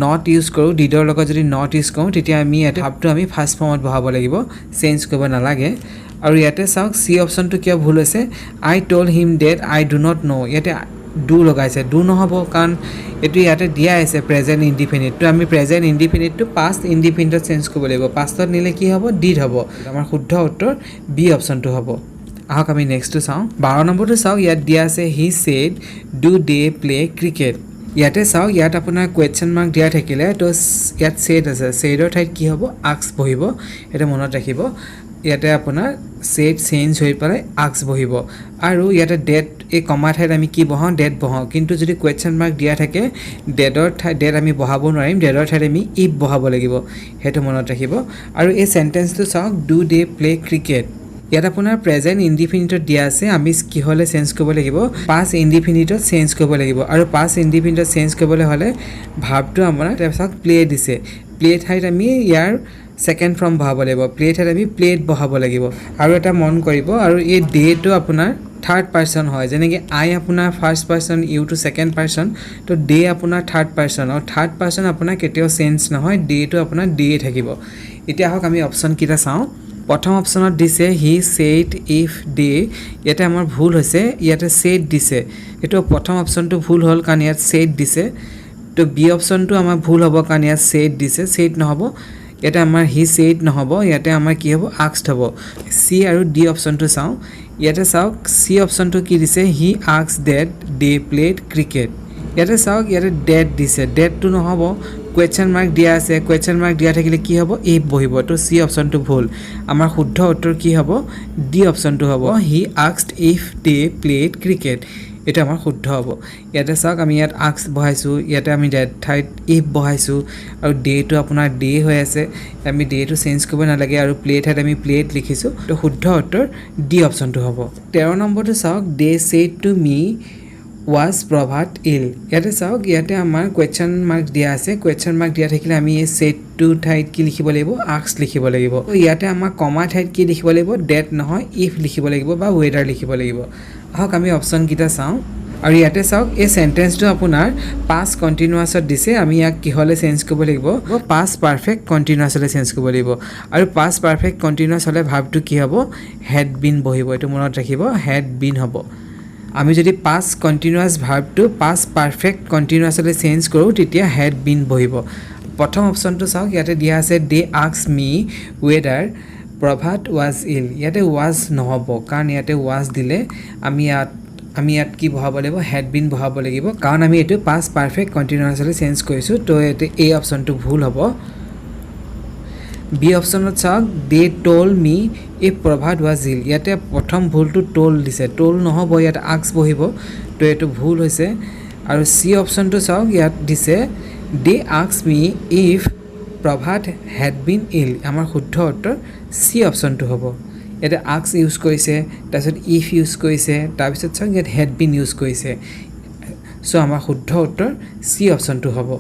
নট ইউজ কৰোঁ ডিডৰ লগত যদি নট ইউজ কৰোঁ তেতিয়া আমি ইয়াতে ভাৰ্বটো আমি ফাৰ্ষ্ট ফৰ্মত বহাব লাগিব চেঞ্জ কৰিব নালাগে আৰু ইয়াতে চাওক চি অপশ্যনটো কিয় ভুল হৈছে I told him that I do not know' ইয়াতে ডু লগাইছে ডু নহ'ব কাৰণ এইটো ইয়াতে দিয়া আছে প্ৰেজেন্ট ইনডিফিনিট তো আমি প্ৰেজেন্ট ইনডিফিনিটটো পাষ্ট ইনডিফিনিটত চেঞ্জ কৰিব লাগিব পাষ্টত নিলে কি হ'ব ডিড হ'ব আমাৰ শুদ্ধ উত্তৰ বি অপশ্যনটো হ'ব আহক আমি নেক্সটটো চাওঁ 12 নম্বৰটো চাওক ইয়াত দিয়া আছে হি said do they play cricket ইয়াতে চাওক ইয়াত আপোনাৰ কুৱেশ্যন মাৰ্ক দিয়া থাকিলে তো ইয়াত ছেড আছে ছেডৰ ঠাইত কি হ'ব আক্স বহিব এটা মনত ৰাখিব ইয়াতে আপোনাৰ ছেড চেঞ্জ হৈ পেলাই আক্স বহিব আৰু ইয়াতে ডেট এই কমা ঠাইত আমি কি বহাওঁ ডেট বহাওঁ কিন্তু যদি কুৱেশ্যন মাৰ্ক দিয়া থাকে ডেটৰ ঠাইত ডেট আমি বহাব নোৱাৰিম ডেটৰ ঠাইত আমি ইফ বহাব লাগিব সেইটো মনত ৰাখিব আৰু এই চেণ্টেন্সটো চাওক ডু দে প্লে ক্ৰিকেট ইয়াত আপোনাৰ প্ৰেজেন্ট ইনডিফিনিটত দিয়া আছে আমি কিহলে চেঞ্জ কৰিব লাগিব পাষ্ট ইনডিফিনিটত চেঞ্জ কৰিব লাগিব আৰু পাষ্ট ইনডিফিনিটত চেঞ্জ কৰিবলৈ হ'লে ভাৰ্বটো আমাৰ তাৰপিছত প্লে দিছে প্লে ঠাইত আমি ইয়াৰ ছেকেণ্ড ফৰ্ম বহাব লাগিব প্লে ঠাইত আমি প্লেট বহাব লাগিব আৰু এটা মন কৰিব আৰু এই ডেটো আপোনাৰ থাৰ্ড পাৰ্চন হয় যেনেকৈ আই আপোনাৰ ফাৰ্ষ্ট পাৰ্চন ইউটো ছেকেণ্ড পাৰ্চন তো ডে আপোনাৰ থাৰ্ড পাৰ্চন আৰু থাৰ্ড পাৰ্চন আপোনাৰ কেতিয়াও চেঞ্জ নহয় ডেটো আপোনাৰ ডে থাকিব এতিয়া আহক আমি অপশ্যনকেইটা চাওঁ প্ৰথম অপশ্যনত দিছে হি ছেড ইফ ডে ইয়াতে আমাৰ ভুল হৈছে ইয়াতে ছেড দিছে এইটো প্ৰথম অপশ্যনটো ভুল হ'ল কাৰণ ইয়াত ছেড দিছে তো বি অপশ্যনটো আমাৰ ভুল হ'ব কাৰণ ইয়াত ছেড দিছে ছেড নহ'ব ইয়াতে আমাৰ হি ছেড নহ'ব ইয়াতে আমাৰ কি হ'ব আক্সড হ'ব চি আৰু ডি অপশ্যনটো চাওঁ ইয়াতে চাওক চি অপশ্যনটো কি দিছে হি আক্স ডেট ডে প্লেড ক্ৰিকেট ইয়াতে চাওক ইয়াতে ডেট দিছে ডেটটো নহ'ব কুৱেশ্যন মাৰ্ক দিয়া আছে কুৱেশ্যন মাৰ্ক দিয়া থাকিলে কি হ'ব ইফ বহিব তো চি অপশ্যনটো ভুল আমাৰ শুদ্ধ উত্তৰ কি হ'ব ডি অপশ্যনটো হ'ব হি আক্সড ইফ ডে প্লেড ক্ৰিকেট এটা আমাৰ শুদ্ধ হ'ব ইয়াতে চাওক আমি ইয়াত আক্স বহাইছোঁ ইয়াতে আমি ডেট ঠাইত ইফ বহাইছোঁ আৰু ডেটো আপোনাৰ ডে হৈ আছে আমি ডেটো চেঞ্জ কৰিব নালাগে আৰু প্লে ঠাইত আমি প্লেট লিখিছোঁ তো শুদ্ধ উত্তৰ ডি অপশ্যনটো হ'ব 13 নম্বৰটো চাওক দে ছেড টু মি ৱাজ প্ৰভাত ইল ইয়াতে চাওক ইয়াতে আমাৰ কুৱেশ্যন মাৰ্ক দিয়া আছে কুৱেশ্যন মাৰ্ক দিয়া থাকিলে আমি এই ছেডটো ঠাইত কি লিখিব লাগিব আক্স লিখিব লাগিব তো ইয়াতে আমাৰ কমা ঠাইত কি লিখিব লাগিব ডেট নহয় ইফ লিখিব লাগিব বা ৱেডাৰ লিখিব লাগিব আহক আমি অপশ্যনকেইটা চাওঁ আৰু ইয়াতে চাওক এই সেন্টেন্সটো আপোনাৰ পাষ্ট কণ্টিনিউৱাছত দিছে আমি ইয়াক কিহলে চেঞ্জ কৰিব লাগিব পাষ্ট পাৰফেক্ট কণ্টিনিউৱাছলৈ চেঞ্জ কৰিব লাগিব আৰু পাষ্ট পাৰফেক্ট কণ্টিনিউৱাছ হ'লে ভাৰ্বটো কি হ'ব হেড বিন বহিব এইটো মনত ৰাখিব হেড বিন হ'ব আমি যদি পাষ্ট কণ্টিনিউৱাছ ভাৰ্বটো পাষ্ট পাৰফেক্ট কণ্টিনিউৱাছলৈ চেঞ্জ কৰোঁ তেতিয়া হেড বিন বহিব প্ৰথম অপশ্যনটো চাওক ইয়াতে দিয়া আছে দে আক্স মি ৱেডাৰ প্ৰভাত ৱাজ ইল ইয়াতে ৱাজ নহ'ব কাৰণ ইয়াতে ৱাজ দিলে আমি ইয়াত আমি ইয়াত কি বহাব লাগিব হেড বিন বহাব লাগিব কাৰণ আমি এটো পাষ্ট পাৰফেক্ট কন্টিনিউয়াছলি চেঞ্জ কৰিছো তো এতে এই অপচনটো ভুল হ'ব বি অপচনত চাওক দে টোল মি ইফ প্ৰভাত ওয়াজ ইল ইয়াতে প্ৰথম ভুলটো টোল দিছে টোল নহব ইয়াত আক্স বহিব তো এটো ভুল হৈছে আৰু সি অপচনটো চাওক ইয়াত দিছে দে আক্স মি ইফ প্ৰভাত হেড বিন ইল আমাৰ শুদ্ধ উত্তৰ সি অপচনটো হ'ব এটা আক্স ইউজ কৰিছে তাৰপিছত ইফ ইউজ কৰিছে তাৰপিছত চাওক ইয়াত হেড বিন ইউজ কৰিছে সো আমাৰ শুদ্ধ উত্তৰ সি অপচনটো হ'ব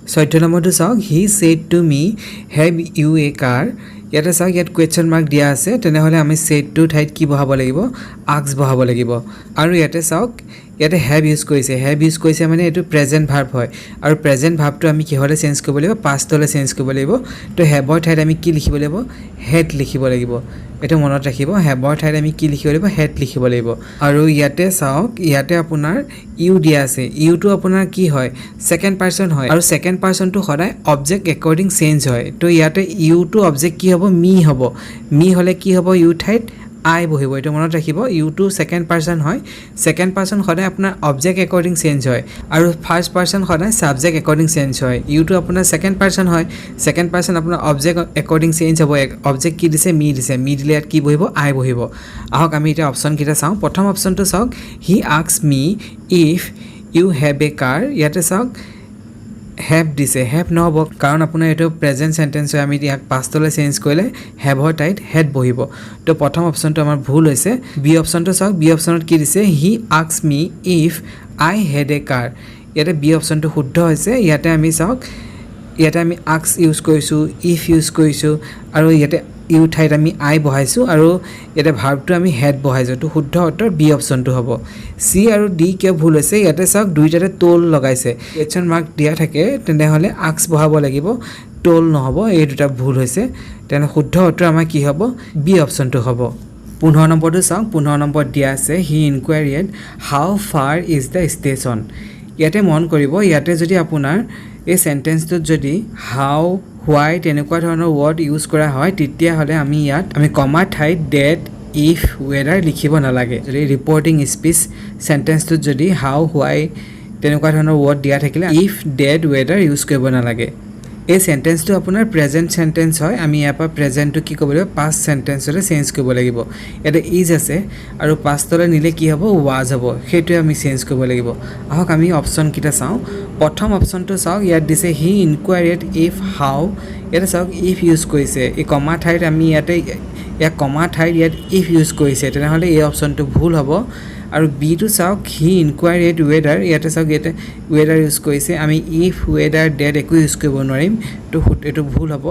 14 নম্বৰটো চাওক he said to me have you a car ইয়াতে চাওক ইয়াত কোৱেশ্চন মাৰ্ক দিয়া আছে তেনেহলে আমি সেড টু ঠাইত কি বহাব লাগিব আক্স বহাব লাগিব আৰু ইয়াতে চাওক ইয়াতে হেভ ইউজ কৰিছে মানে এটো প্ৰেজেন্ট ভাৰ্ব হয় আৰু প্ৰেজেন্ট ভাৰ্বটো আমি কিহলে চেঞ্জ কৰিব লাগিব পাষ্টলে চেঞ্জ কৰিব লাগিব তো হেভৰ ঠাইত আমি কি লিখিব লাগিব হেড লিখিব লাগিব এটা মনত ৰাখিব হেভৰ ঠাইত আমি কি লিখিব লাগিব হেড লিখিব লাগিব আৰু ইয়াতে চাওক ইয়াতে আপোনাৰ ইউ দিয়া আছে ইউটো আপোনাৰ কি হয় সেকেন্ড পাৰসন হয় আৰু সেকেন্ড পাৰসনটো সদায় অবজেক্ট একৰ্ডিং চেঞ্জ হয় তো ইয়াতে ইউটো অবজেক্ট কি হ'ব মি হলে কি হ'ব ইউ ঠাইত আই বহিব এটা মনত ৰাখিব ইউটো সেকেন্ড পাৰসন হয় সেকেন্ড পাৰসন সদায় আপোনাৰ অবজেক্ট একৰ্ডিং চেঞ্জ হয় আৰু ফাৰ্স্ট পাৰসন সদায় সাবজেক্ট একৰ্ডিং চেঞ্জ হয় ইউটো আপোনাৰ সেকেন্ড পাৰসন হয় সেকেন্ড পাৰসন আপোনাৰ অবজেক্ট একৰ্ডিং চেঞ্জ হ'ব অবজেক্ট কি দিছে মি দিলে ইয়াত কি বহিব আই বহিব আহক আমি এটা অপচন কিটা চাওঁ প্ৰথম অপচনটো চাওক he asked me if you have a car ইয়াতে চাওক হেভ দিছে হেভ নহব কাৰণ আপোনাৰ এটো প্ৰেজেন্ট সেন্টেন্স হয় আমি ইয়াক পাষ্টলে চেঞ্জ কৰিলে হেভৰ ঠাইত হেড বহিব তো প্ৰথম অপচনটো আমাৰ ভুল হৈছে বি অপচনটো চাওক বি অপচনত কি দিছে he asked me if I had a car ইয়াতে বি অপচনটো শুদ্ধ হৈছে ইয়াতে আমি চাওক ইয়াতে আমি আস্ক ইউজ কৰিছো ইফ ইউজ কৰিছো আৰু ইয়াতে ইউ ঠাইত আমি আই বহাইছো আৰু ইয়াতে ভাৰ্বটো আমি হেড বহাইছো তো শুদ্ধ উত্তৰ বি অপচনটো হ'ব সি আৰু ডি কিয় ভুল হৈছে ইয়াতে চাওক দুইটাতে টোল লগাইছে কোৱেশ্চন মাৰ্ক দিয়া থাকে তেনেহলে আক্স বহাব লাগিব টোল নহব এই দুটা ভুল হৈছে তেনে শুদ্ধ উত্তৰ আমাৰ কি হ'ব বি অপচনটো হ'ব 15 নম্বৰটো চাওক 15 নম্বৰ দিয়া আছে he enquired how far is the station ইয়াতে মন কৰিব ইয়াতে যদি আপোনাৰ এই সেন্টেন্সটোত যদি হাউ হোৱাই তেনেকুৱা ধৰণৰ ওয়াৰ্ড ইউজ কৰা হয় তেতিয়া হলে আমি ইয়াত আমি কমা ঠাইত ডেট ইফ ৱেডাৰ লিখিব নালাগে যদি ৰিপৰ্টিং স্পিচ সেন্টেন্সটোত যদি হাউ হোৱাই তেনেকুৱা ধৰণৰ ওয়াৰ্ড দিয়া থাকিলে ইফ ডেট ৱেডাৰ ইউজ কৰিব নালাগে এই সেন্টেন্সটো আপোনাৰ প্ৰেজেন্ট সেন্টেন্স হয় আমি ইয়াৰ পৰা প্ৰেজেন্টটো কি কৰিব লাগিব পাষ্ট সেন্টেন্সলৈ চেঞ্জ কৰিব লাগিব এটা ইজ আছে আৰু পাষ্টলৈ নিলে কি হ'ব ওয়াজ হ'ব সেইটো আমি চেঞ্জ কৰিব লাগিব আহক আমি অপচন কিটা চাওঁ প্ৰথম অপচনটো চাওক ইয়াত দিছে হি ইনকুৱাৰিড ইফ হাউ ইয়াতে চাওক ইফ ইউজ কৰিছে এই কমা ঠাইত আমি ইয়াতে ইয়াক কমা ঠাইত ইয়াত ইফ ইউজ কৰিছে তেনেহলে এই অপচনটো ভুল হ'ব আৰু বি টু চাওক হি ইনকুৱাৰিড ৱেডাৰ ইয়াতে চাওক ইয়াতে ৱেডাৰ ইউজ কৰিছে আমি ইফ ৱেডাৰ ডেট একো ইউজ কৰিব নোৱাৰিম তো এটো ভুল হ'ব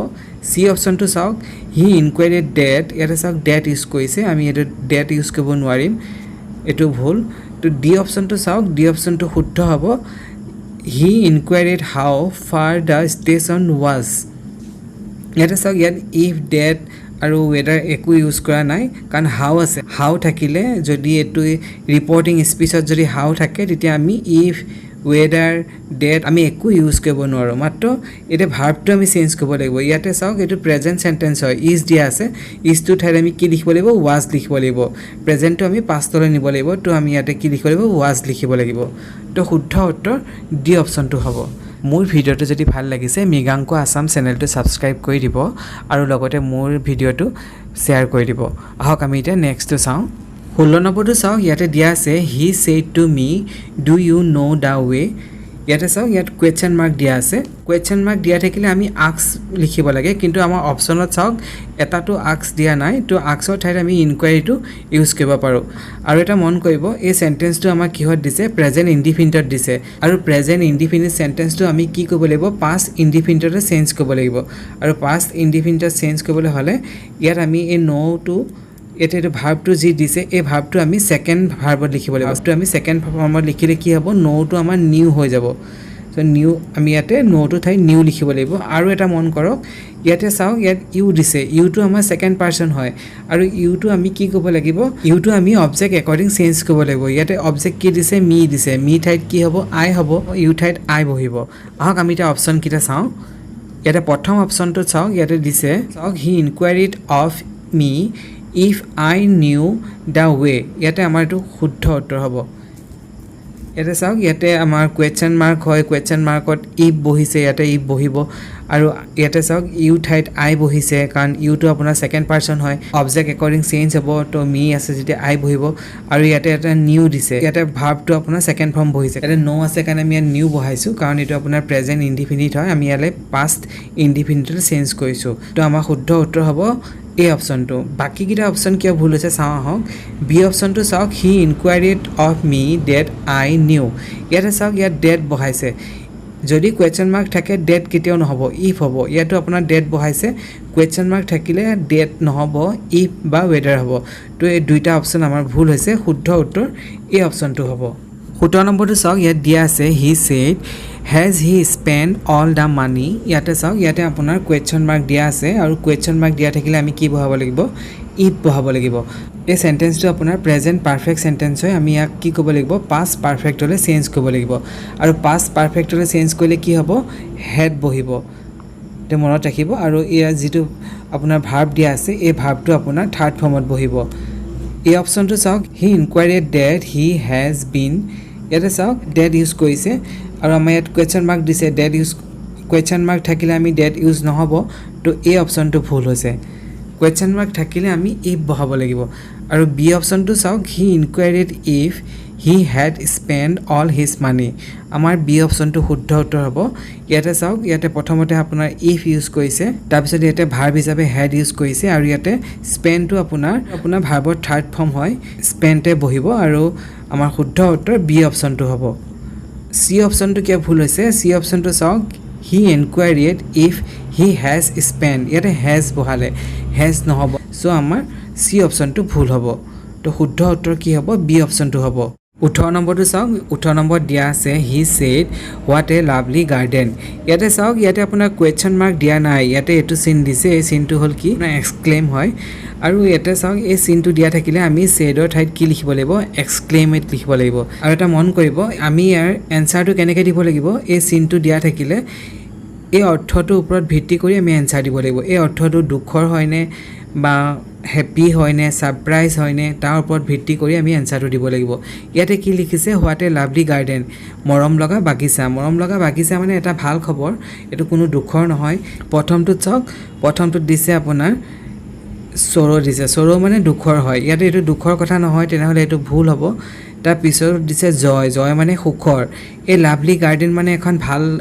সি অপচনটো চাওক হি ইনকুৱাৰিড ডেট ইয়াতে চাওক ডেট ইউজ কৰিছে আমি এটো ডেট ইউজ কৰিব নোৱাৰিম এটো ভুল তো ডি অপচনটো চাওক ডি অপচনটো শুদ্ধ হ'ব হি ইনকুৱাৰিড হাউ ফাৰ দ্য ষ্টেচন ওয়াজ ইয়াতে চাওক ইয়াত ইফ ডেট আৰু ৱেডাৰ একো ইউজ কৰা নাই কাৰণ হাউ আছে হাউ থাকিলে যদি এটো ৰিপৰ্টিং স্পিচত যদি হাউ থাকে তেতিয়া আমি ইফ ৱেডাৰ ডেট আমি একো ইউজ কৰিব নোৱাৰো মাত্ৰ এটা ভাৰ্বটো আমি চেঞ্জ কৰিব লাগিব ইয়াতে চাওক এটো প্ৰেজেন্ট সেন্টেন্স হয় ইজ দিয়া আছে ইজ টু ঠাইত আমি কি লিখিব লাগিব ওয়াজ লিখিব লাগিব প্ৰেজেন্টটো আমি পাষ্টলৈ নিব লাগিব তো আমি ইয়াতে কি লিখিব লাগিব ওয়াজ লিখিব লাগিব তো শুদ্ধ উত্তৰ ডি অপচনটো হ'ব মোৰ ভিডিওটো যদি ভাল লাগিছে মৃগাংক আসাম চেনেলটো সাবস্ক্ৰাইব কৰি দিব আৰু লগতে মোৰ ভিডিওটো শেয়াৰ কৰি দিব আহক আমি এটা নেক্সটটো চাওঁ 16 নম্বৰটো চাওক ইয়াতে দিয়া আছে he said to me do you know the way ইয়াতে চাওক ইয়াত কোৱেশ্চন মাৰ্ক দিয়া আছে কোৱেশ্চন মাৰ্ক দিয়া থাকিলে আমি আক্স লিখিব লাগে কিন্তু আমাৰ অপচনত চাওক এটাটো আক্স দিয়া নাই তো আক্সৰ ঠাইত আমি ইনকুৱাৰিটো ইউজ কৰিব পাৰো আৰু এটা মন কৰিব এই সেন্টেন্সটো আমাৰ কিহত দিছে প্ৰেজেন্ট ইনডিফিনিটত দিছে আৰু প্ৰেজেন্ট ইনডিফিনিট সেন্টেন্সটো আমি কি কৰিব লাগিব পাষ্ট ইনডিফিনিটতে চেঞ্জ কৰিব লাগিব আৰু পাষ্ট ইনডিফিনিটত চেঞ্জ কৰিবলৈ হলে ইয়াত আমি এই নো টু এটো ভাৰ্বটো যি দিছে এই ভাৰ্বটো আমি সেকেন্ড ভাৰ্বত লিখিব লাগিব তো আমি সেকেন্ড ফৰ্মত লিখিলে কি হ'ব নো টু আমাৰ নিউ হৈ যাব সো নিউ আমি ইয়াতে নো টু ঠাই নিউ লিখিব লাগিব আৰু এটা মন কৰক ইয়াতে চাওক ইয়াত ইউ দিছে ইউটো আমাৰ সেকেন্ড পাৰসন হয় আৰু ইউটো আমি কি কৰিব লাগিব ইউটো আমি অবজেক্ট একৰ্ডিং চেঞ্জ কৰিব লাগিব ইয়াতে অবজেক্ট কি দিছে মি ঠাইত কি হ'ব আই হ'ব ইউ ঠাইত আই বহিব আহক আমি এটা অপচন কিটা চাওঁ ইয়াতে প্ৰথম অপচনটো চাওক ইয়াতে দিছে চাওক he enquired of me if I knew the way ইয়াতে আমাৰ এটো শুদ্ধ উত্তৰ হ'ব ইয়াতে চাওক ইয়াতে আমাৰ কুৱেশ্যন মাৰ্ক হয় কুৱেশ্যন মাৰ্কত ইফ বহিছে ইয়াতে ইফ বহিব আৰু ইয়াতে চাওক ইউ ঠাইত আই বহিছে কাৰণ ইউটো আপোনাৰ ছেকেণ্ড পাৰ্চন হয় অবজেক্ট একৰ্ডিং চেঞ্জ হ'ব তো মি আছে যেতিয়া আই বহিব আৰু ইয়াতে এটা নিউ দিছে ইয়াতে ভাৰ্বটো আপোনাৰ ছেকেণ্ড ফৰ্ম বহিছে ইয়াতে নো আছে কাৰণে আমি ইয়াত নিউ বহাইছোঁ কাৰণ এইটো আপোনাৰ প্ৰেজেণ্ট ইনডিফিনিট হয় আমি ইয়ালৈ পাষ্ট ইনডিফিনিটলৈ চেঞ্জ কৰিছোঁ তো আমাৰ শুদ্ধ উত্তৰ হ'ব এ অপশ্যনটো বাকীকেইটা অপশ্যন কিয় ভুল হৈছে চাওঁ আহক বি অপশ্যনটো চাওক he enquired of me that I knew ইয়াতে চাওক ইয়াত ডেট বহাইছে যদি কুৱেশ্যন মাৰ্ক থাকে ডেট কেতিয়াও নহ'ব ইফ হ'ব ইয়াতো আপোনাৰ ডেট বহাইছে কুৱেশ্যন মাৰ্ক থাকিলে ডেট নহ'ব ইফ বা ৱেডাৰ হ'ব তো এই দুইটা অপশ্যন আমাৰ ভুল হৈছে শুদ্ধ উত্তৰ এই অপশ্যনটো হ'ব 17 নম্বৰটো চাওক ইয়াত দিয়া আছে হি said has he spend all the money ইয়াতে চাওক ইয়াতে আপোনাৰ কুৱেশ্যন মাৰ্ক দিয়া আছে আৰু কুৱেশ্যন মাৰ্ক দিয়া থাকিলে আমি কি বহাব লাগিব ইফ বহাব লাগিব এই সেন্টেন্সটো আপোনাৰ প্ৰেজেন্ট পাৰফেক্ট সেন্টেন্স হয় আমি ইয়াক কি ক'ব লাগিব পাষ্ট পাৰফেক্টলৈ চেঞ্জ কৰিব লাগিব আৰু পাষ্ট পাৰফেক্টলৈ চেঞ্জ কৰিলে কি হ'ব হেড বহিব তে মনত ৰাখিব আৰু ইয়াৰ যিটো আপোনাৰ ভাৰ্ব দিয়া আছে এই ভাৰ্বটো আপোনাৰ থাৰ্ড ফৰ্মত বহিব এই অপশ্যনটো চাওক he ইনকুৱাৰিড date he has been ইয়াতে চাওক ডেট ইউজ কৰিছে আৰু আমাৰ ইয়াত কুৱেশ্যন মাৰ্ক দিছে ডেট ইউজ কুৱেশ্যন মাৰ্ক থাকিলে আমি ডেট ইউজ নহ'ব তো এই অপশ্যনটো ভুল হৈছে কুৱেশ্যন মাৰ্ক থাকিলে আমি ইফ বহাব লাগিব আৰু বি অপশ্যনটো চাওক he enquired if he had spent all his money আমাৰ বি অপশ্যনটো শুদ্ধ উত্তৰ হ'ব ইয়াতে চাওক ইয়াতে প্ৰথমতে আপোনাৰ ইফ ইউজ কৰিছে তাৰপিছত ইয়াতে ভাৰ্ব হিচাপে হেড ইউজ কৰিছে আৰু ইয়াতে স্পেনটো আপোনাৰ ভাৰ্বৰ থাৰ্ড ফৰ্ম হয় স্পেনতে বহিব আৰু আমাৰ শুদ্ধ উত্তৰ বি অপশ্যনটো হ'ব চি অপশ্যনটো কিয় ভুল হৈছে চি অপশ্যনটো চাওক হি এনকুৱাৰিড ইফ হি হেজ স্পেণ্ড ইয়াতে হেজ বহালে হেজ নহ'ব চ' আমাৰ চি অপশ্যনটো ভুল হ'ব তো শুদ্ধ উত্তৰ কি হ'ব বি অপশ্যনটো হ'ব 18 নম্বৰটো চাওক 18 নম্বৰত দিয়া আছে হি said what a lovely garden ইয়াতে চাওক ইয়াতে আপোনাৰ কুৱেশ্যন মাৰ্ক দিয়া নাই ইয়াতে এইটো চিন দিছে এই চিনটো হ'ল কি এক্সক্লেইম হয় আৰু ইয়াতে চাওক এই চিনটো দিয়া থাকিলে আমি ছেডৰ ঠাইত কি লিখিব লাগিব এক্সক্লেইমেট লিখিব লাগিব আৰু এটা মন কৰিব আমি ইয়াৰ এনচাৰটো কেনেকৈ দিব লাগিব এই চিনটো দিয়া থাকিলে এই অৰ্থটোৰ ওপৰত ভিত্তি কৰি আমি এনচাৰ দিব লাগিব এই অৰ্থটো দুখৰ হয়নে বা হেপি হয়নে ছাৰপ্ৰাইজ হয়নে তাৰ ওপৰত ভিত্তি কৰি আমি এনচাৰটো দিব লাগিব ইয়াতে কি লিখিছে হোৱাট এ লাভলি গাৰ্ডেন মৰম লগা বাগিচা মানে এটা ভাল খবৰ এইটো কোনো দুখৰ নহয় প্ৰথমটোত চাওক প্ৰথমটোত দিছে আপোনাৰ সৰো দিছে সৰো মানে দুখৰ হয় ইয়াতে এইটো দুখৰ কথা নহয় তেনেহ'লে এইটো ভুল হ'ব তাৰ পিছত দিছে জয় মানে সুখৰ এই লাভলি গাৰ্ডেন মানে এখন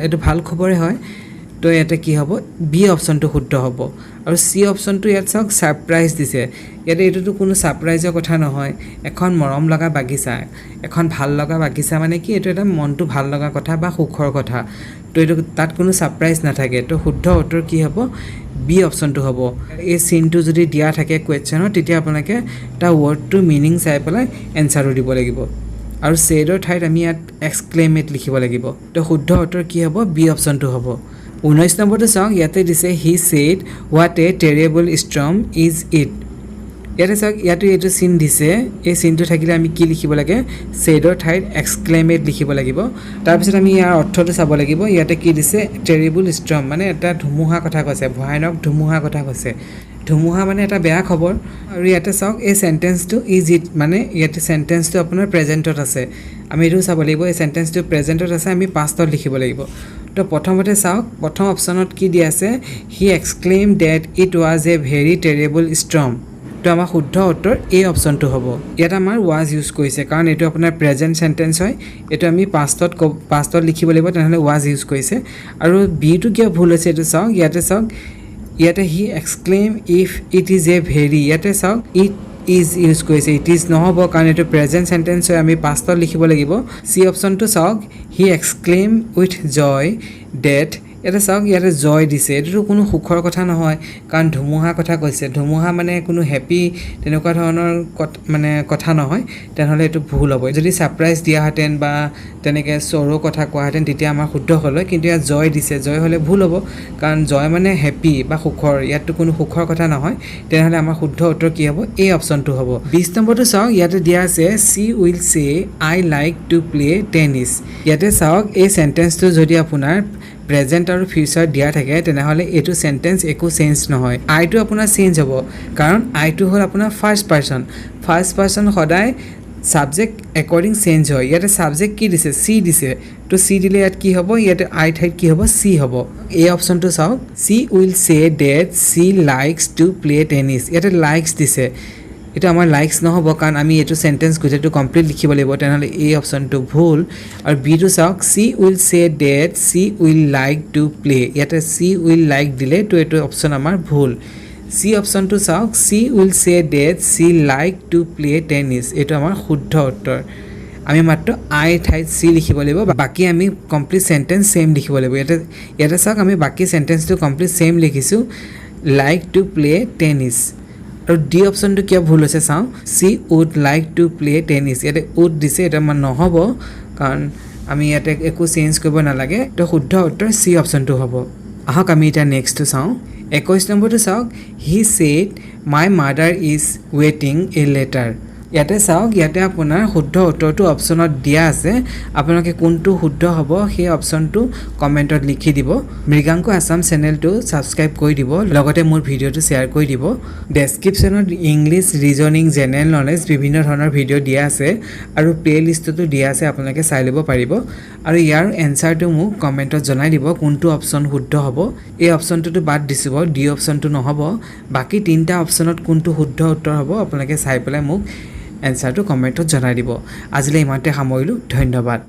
এইটো ভাল খবৰে হয় তো ইয়াতে কি হ'ব বি অপশ্যনটো শুদ্ধ হ'ব আৰু চি অপশ্যনটো ইয়াত চাওক ছাৰপ্ৰাইজ দিছে ইয়াতে এইটোতো কোনো ছাৰপ্ৰাইজৰ কথা নহয় এখন মৰম লগা বাগিচা এখন ভাল লগা বাগিচা মানে কি এইটো এটা মনটো ভাল লগা কথা বা সুখৰ কথা তো এইটো তাত কোনো ছাৰপ্ৰাইজ নাথাকে তো শুদ্ধ উত্তৰ কি হ'ব বি অপশ্যনটো হ'ব এই চিনটো যদি দিয়া থাকে কুৱেশ্যনত তেতিয়া আপোনালোকে তাৰ ৱৰ্ডটো মিনিং চাই পেলাই এনচাৰটো দিব লাগিব আৰু ছেডৰ ঠাইত আমি ইয়াত এক্সক্লেইমেট লিখিব লাগিব তো শুদ্ধ উত্তৰ কি হ'ব বি অপশ্যনটো হ'ব 19 নম্বৰটো চাওক ইয়াতে দিছে he said what a terrible storm is it ইয়াতে চাওক ইয়াতো এইটো চিন দিছে এই চিনটো থাকিলে আমি কি লিখিব লাগে ছেডৰ ঠাইত এক্সক্লেইমেট লিখিব লাগিব তাৰপিছত আমি ইয়াৰ অৰ্থটো চাব লাগিব ইয়াতে কি দিছে টেৰিবল ষ্টৰ্ম মানে এটা ধুমুহা কথা কৈছে ভয়ানক ধুমুহা কথা কৈছে ধুমুহা মানে এটা বেয়া খবৰ আৰু ইয়াতে চাওক এই সেন্টেন্সটো ইজ ইট মানে ইয়াতে সেন্টেন্সটো আপোনাৰ প্ৰেজেন্টত আছে আমি এইটো চাব লাগিব এই সেন্টেন্সটো প্ৰেজেন্টত আছে আমি পাষ্টত লিখিব লাগিব তো প্ৰথমতে চাওক প্ৰথম অপশ্যনত কি দিয়া আছে he exclaimed that it was a very terrible storm তো আমাৰ শুদ্ধ উত্তৰ এই অপশ্যনটো হ'ব ইয়াত আমাৰ ৱাজ ইউজ কৰিছে কাৰণ এইটো আপোনাৰ প্ৰেজেণ্ট সেন্টেন্স হয় এইটো আমি পাষ্টত লিখিব লাগিব তেনেহ'লে ৱাজ ইউজ কৰিছে আৰু বিটো কিয় ভুল হৈছে এইটো চাওক ইয়াতে he exclaimed if it is a very ইয়াতে চাওক ইট ইজ ইউজ কৰিছে ইট ইজ নহ'ব কাৰণ এইটো প্ৰেজেণ্ট সেন্টেন্স হয় আমি পাষ্টত লিখিব লাগিব চি অপশ্যনটো চাওক হি এক্সক্লেইম উইথ জয় ডেট ইয়াতে চাওক ইয়াতে জয় দিছে এইটোতো কোনো সুখৰ কথা নহয় কাৰণ ধুমুহা কথা কৈছে ধুমুহা মানে কোনো হেপি তেনেকুৱা ধৰণৰ মানে কথা নহয় তেনেহ'লে এইটো ভুল হ'ব যদি ছাৰপ্ৰাইজ দিয়াহেঁতেন বা তেনেকৈ চৰো কথা কোৱাহেঁতেন তেতিয়া আমাৰ শুদ্ধ হ'ল হয় কিন্তু ইয়াত জয় দিছে জয় হ'লে ভুল হ'ব কাৰণ জয় মানে হেপি বা সুখৰ ইয়াততো কোনো সুখৰ কথা নহয় তেনেহ'লে আমাৰ শুদ্ধ উত্তৰ কি হ'ব এই অপশ্যনটো হ'ব 20 নম্বৰটো চাওক ইয়াতে দিয়া আছে চি উইল চে আই লাইক টু প্লে টেনিছ ইয়াতে চাওক এই সেন্টেন্সটো যদি আপোনাৰ প্ৰেজেণ্ট আৰু ফিউচাৰ দিয়া থাকে তেনেহ'লে এইটো সেন্টেন্স একো চেঞ্জ নহয় আইটো আপোনাৰ চেঞ্জ হ'ব কাৰণ আইটো হ'ল আপোনাৰ ফাৰ্ষ্ট পাৰ্চন সদায় সাবজেক্ট একৰ্ডিং চেঞ্জ হয় ইয়াতে সাবজেক্ট কি দিছে চি দিছে তো চি দিলে ইয়াত কি হ'ব ইয়াতে আই ঠাইত কি হ'ব চি হ'ব এই অপশ্যনটো চাওক C will say date C likes to play tennis ইয়াতে লাইকস দিছে এটা আমাৰ লাইকস নহ'ব কাৰণ আমি এইটো সেন্টেন্স গোটেইটো কমপ্লিট লিখিব লাগিব তেনেহ'লে এই অপশ্যনটো ভুল আৰু বি টো চাওক C will say date C will like to play ইয়াতে চি উইল লাইক দিলে তো এইটো অপশ্যন আমাৰ ভুল চি অপশ্যনটো চাওক C will say date C like to play tennis এইটো আমাৰ শুদ্ধ উত্তৰ আমি মাত্ৰ আই ঠাইত চি লিখিব লাগিব বাকি আমি কমপ্লিট সেন্টেন্স সেম লিখিব লাগিব ইয়াতে চাওক আমি বাকি সেন্টেন্সটো কমপ্লিট সেম লিখিছোঁ লাইক টু প্লে টেনিছ আৰু ডি অপশ্যনটো কিয় ভুল হৈছে চাওঁ C would like to play tennis ইয়াতে উড দিছে এটা মানে নহ'ব কাৰণ আমি ইয়াতে একো চেঞ্জ কৰিব নালাগে তো শুদ্ধ উত্তৰ চি অপশ্যনটো হ'ব আহক আমি এতিয়া নেক্সটটো চাওঁ 21 নম্বৰটো চাওক he said my mother is ৱেটিং এ লেটাৰ ইয়াতে চাওক ইয়াতে আপোনাৰ শুদ্ধ উত্তৰটো অপশ্যনত দিয়া আছে আপোনালোকে কোনটো শুদ্ধ হ'ব সেই অপশ্যনটো কমেণ্টত লিখি দিব মৃগাংক আসাম চেনেলটো ছাবস্ক্ৰাইব কৰি দিব লগতে মোৰ ভিডিঅ'টো শ্বেয়াৰ কৰি দিব ডেছক্ৰিপশ্যনত ইংলিছ ৰিজনিং জেনেৰেল নলেজ বিভিন্ন ধৰণৰ ভিডিঅ' দিয়া আছে আৰু প্লেলিষ্টতো দিয়া আছে আপোনালোকে চাই ল'ব পাৰিব আৰু ইয়াৰ এনচাৰটো মোক কমেণ্টত জনাই দিব কোনটো অপশ্যন শুদ্ধ হ'ব এই অপশ্যনটোতো বাদ দিছোঁ ডি অপশ্যনটো নহ'ব বাকি তিনিটা অপশ্যনত কোনটো শুদ্ধ উত্তৰ হ'ব আপোনালোকে চাই পেলাই মোক এনচাৰটো কমেণ্টত জনাই দিব আজিলৈ ইমানতে সামৰিলোঁ ধন্যবাদ